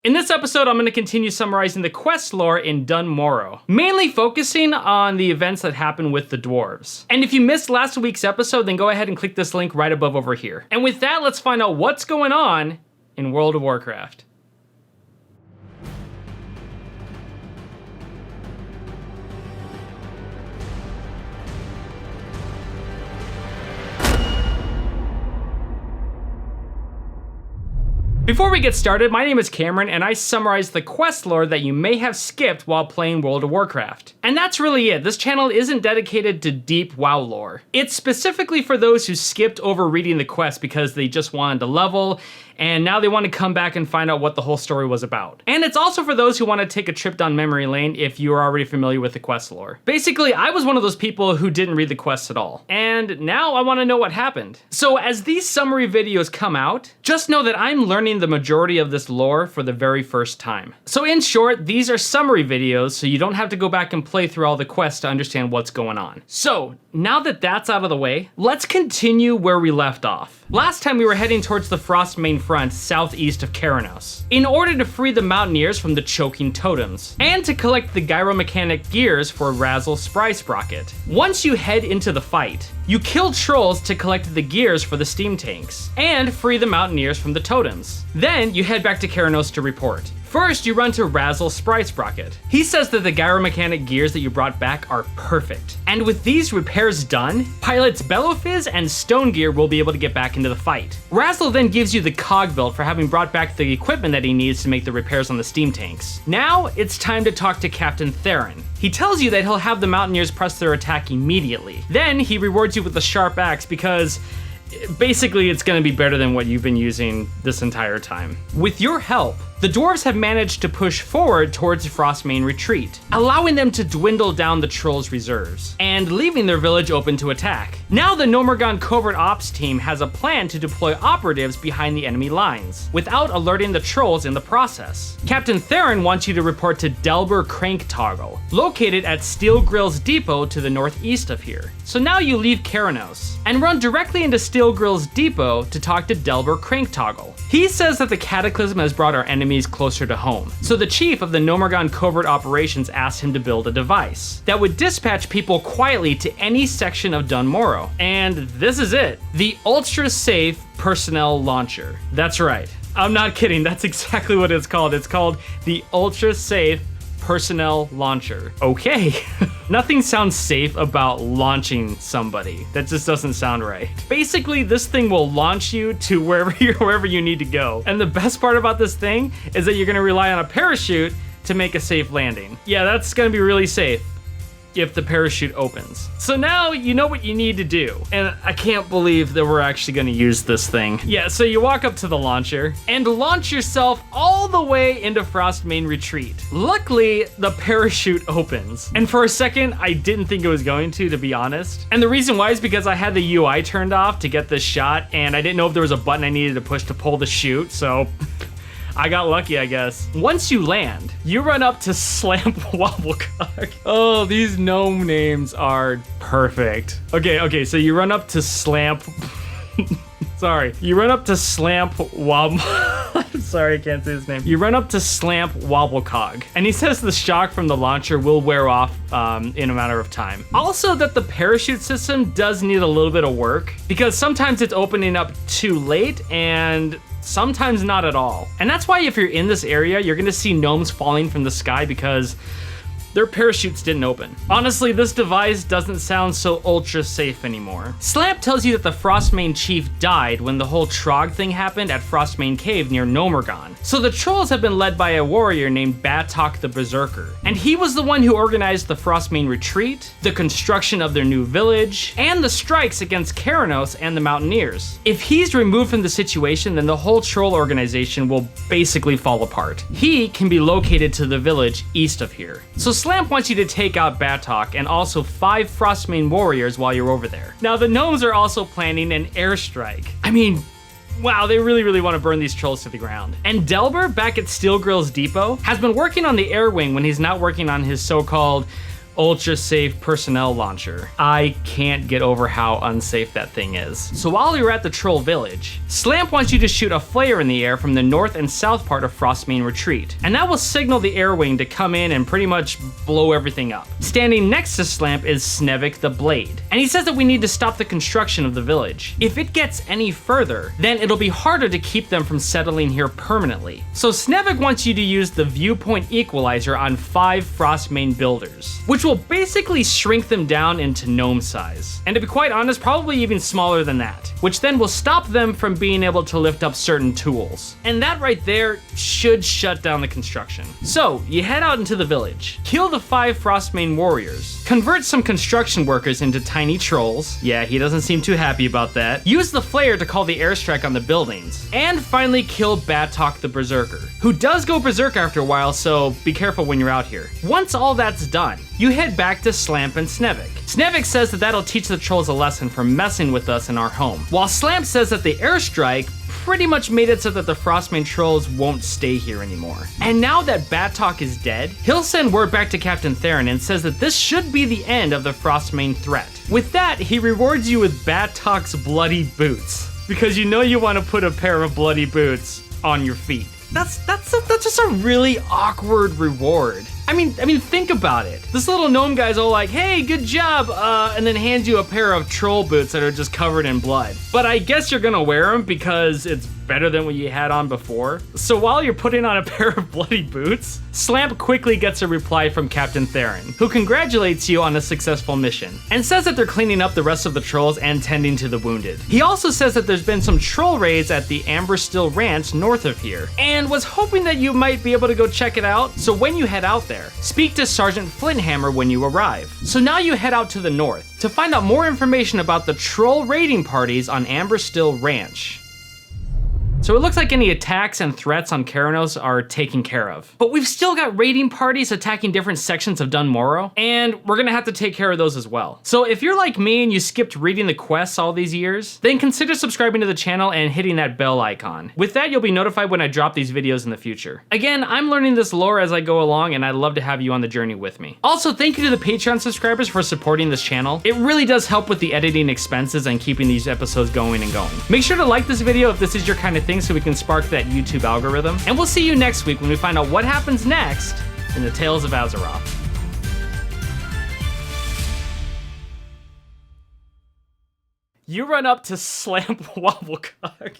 In this episode, I'm going to continue summarizing the quest lore in Dun Morogh, mainly focusing on the events that happen with the dwarves. And if you missed last week's episode, then go ahead and click this link right above over here. And with that, let's find out what's going on in World of Warcraft. Before we get started, my name is Cameron and I summarize the quest lore that you may have skipped while playing World of Warcraft. And that's really it. This channel isn't dedicated to deep WoW lore. It's specifically for those who skipped over reading the quest because they just wanted to level and now they want to come back and find out what the whole story was about. And it's also for those who want to take a trip down memory lane if you are already familiar with the quest lore. Basically, I was one of those people who didn't read the quests at all. And now I want to know what happened. So as these summary videos come out, just know that I'm learning the majority of this lore for the very first time. So in short, these are summary videos, so you don't have to go back and play through all the quests to understand what's going on. So now that that's out of the way, let's continue where we left off. Last time we were heading towards the Frostmane front southeast of Keranos, in order to free the Mountaineers from the choking totems, and to collect the gyromechanic gears for Razzle Spry Sprocket. Once you head into the fight, you kill trolls to collect the gears for the steam tanks, and free the Mountaineers from the totems. Then you head back to Keranos to report. First, you run to Razzle Spry Sprocket. He says that the gyromechanic gears that you brought back are perfect. And with these repairs done, pilots Bellowfizz and Stone Gear will be able to get back into the fight. Razzle then gives you the cog belt for having brought back the equipment that he needs to make the repairs on the steam tanks. Now, it's time to talk to Captain Theron. He tells you that he'll have the Mountaineers press their attack immediately. Then he rewards you with a sharp axe because basically it's going to be better than what you've been using this entire time. With your help, the dwarves have managed to push forward towards Frostmane retreat, allowing them to dwindle down the trolls' reserves, and leaving their village open to attack. Now the Gnomorgh covert ops team has a plan to deploy operatives behind the enemy lines, without alerting the trolls in the process. Captain Theron wants you to report to Delbur Crank Toggle, located at Steel Grill's depot to the northeast of here. So now you leave Keranos, and run directly into Steel Grill's depot to talk to Delbur Crank Toggle. He says that the Cataclysm has brought our enemies closer to home. So the chief of the Gnomorgh covert operations asked him to build a device that would dispatch people quietly to any section of Dun Morogh. And this is it, the ultra-safe personnel launcher. That's right, I'm not kidding, that's exactly what it's called. It's called the ultra-safe personnel launcher. Okay. Nothing sounds safe about launching somebody. That just doesn't sound right. Basically, this thing will launch you to wherever you need to go. And the best part about this thing is that you're gonna rely on a parachute to make a safe landing. Yeah, that's gonna be really safe if the parachute opens. So now you know what you need to do. And I can't believe that we're actually gonna use this thing. Yeah, so you walk up to the launcher and launch yourself all the way into Frostmane retreat. Luckily, the parachute opens. And for a second, I didn't think it was going to be honest. And the reason why is because I had the UI turned off to get this shot and I didn't know if there was a button I needed to push to pull the chute, so I got lucky, I guess. Once you land, you run up to Slamp Wobblecock. Oh, these gnome names are perfect. Okay, so you run up to Slamp... Sorry. You run up to Slamp Wobble... I'm sorry, I can't say his name. You run up to Slamp Wobblecog, and he says the shock from the launcher will wear off in a matter of time. Also, that the parachute system does need a little bit of work, because sometimes it's opening up too late, and sometimes not at all. And that's why if you're in this area, you're gonna see gnomes falling from the sky because their parachutes didn't open. Honestly, this device doesn't sound so ultra safe anymore. Slamp tells you that the Frostmane chief died when the whole Trog thing happened at Frostmane Cave near Gnomorgh. So the trolls have been led by a warrior named Batok the Berserker. And he was the one who organized the Frostmane retreat, the construction of their new village, and the strikes against Keranos and the Mountaineers. If he's removed from the situation, then the whole troll organization will basically fall apart. He can be located to the village east of here. So Slamp wants you to take out Batok and also 5 Frostmane warriors while you're over there. Now the gnomes are also planning an airstrike. I mean, wow, they really want to burn these trolls to the ground. And Delbur, back at Steel Grill's depot, has been working on the air wing when he's not working on his so-called ultra safe personnel launcher. I can't get over how unsafe that thing is. So while you're at the troll village, Slamp wants you to shoot a flare in the air from the north and south part of Frostmane Retreat, and that will signal the air wing to come in and pretty much blow everything up. Standing next to Slamp is Snevik the Blade, and he says that we need to stop the construction of the village. If it gets any further, then it'll be harder to keep them from settling here permanently. So Snevik wants you to use the viewpoint equalizer on 5 Frostmane builders, which will basically shrink them down into gnome size. And to be quite honest, probably even smaller than that, which then will stop them from being able to lift up certain tools. And that right there should shut down the construction. So you head out into the village, kill the 5 Frostmane warriors, convert some construction workers into tiny trolls. Yeah, he doesn't seem too happy about that. Use the flare to call the airstrike on the buildings, and finally kill Batok the Berserker, who does go berserk after a while, so be careful when you're out here. Once all that's done, you head back to Slamp and Snevik. Snevik says that that'll teach the trolls a lesson for messing with us in our home, while Slamp says that the airstrike pretty much made it so that the Frostmane trolls won't stay here anymore. And now that Batok is dead, he'll send word back to Captain Theron and says that this should be the end of the Frostmane threat. With that, he rewards you with Batok's bloody boots, because you know you want to put a pair of bloody boots on your feet. That's just a really awkward reward. I mean, think about it. This little gnome guy's all like, hey, good job, and then hands you a pair of troll boots that are just covered in blood. But I guess you're gonna wear them because it's better than what you had on before. So while you're putting on a pair of bloody boots, Slamp quickly gets a reply from Captain Theron, who congratulates you on a successful mission, and says that they're cleaning up the rest of the trolls and tending to the wounded. He also says that there's been some troll raids at the Amberstill ranch north of here, and was hoping that you might be able to go check it out. So when you head out there, speak to Sergeant Flinthammer when you arrive. So now you head out to the north to find out more information about the troll raiding parties on Amberstill Ranch. So it looks like any attacks and threats on Keranos are taken care of. But we've still got raiding parties attacking different sections of Dun Morogh, and we're gonna have to take care of those as well. So if you're like me and you skipped reading the quests all these years, then consider subscribing to the channel and hitting that bell icon. With that, you'll be notified when I drop these videos in the future. Again, I'm learning this lore as I go along, and I'd love to have you on the journey with me. Also, thank you to the Patreon subscribers for supporting this channel. It really does help with the editing expenses and keeping these episodes going and going. Make sure to like this video if this is your kind of thing so we can spark that YouTube algorithm. And we'll see you next week when we find out what happens next in the Tales of Azeroth. You run up to Slamp Wobblecock.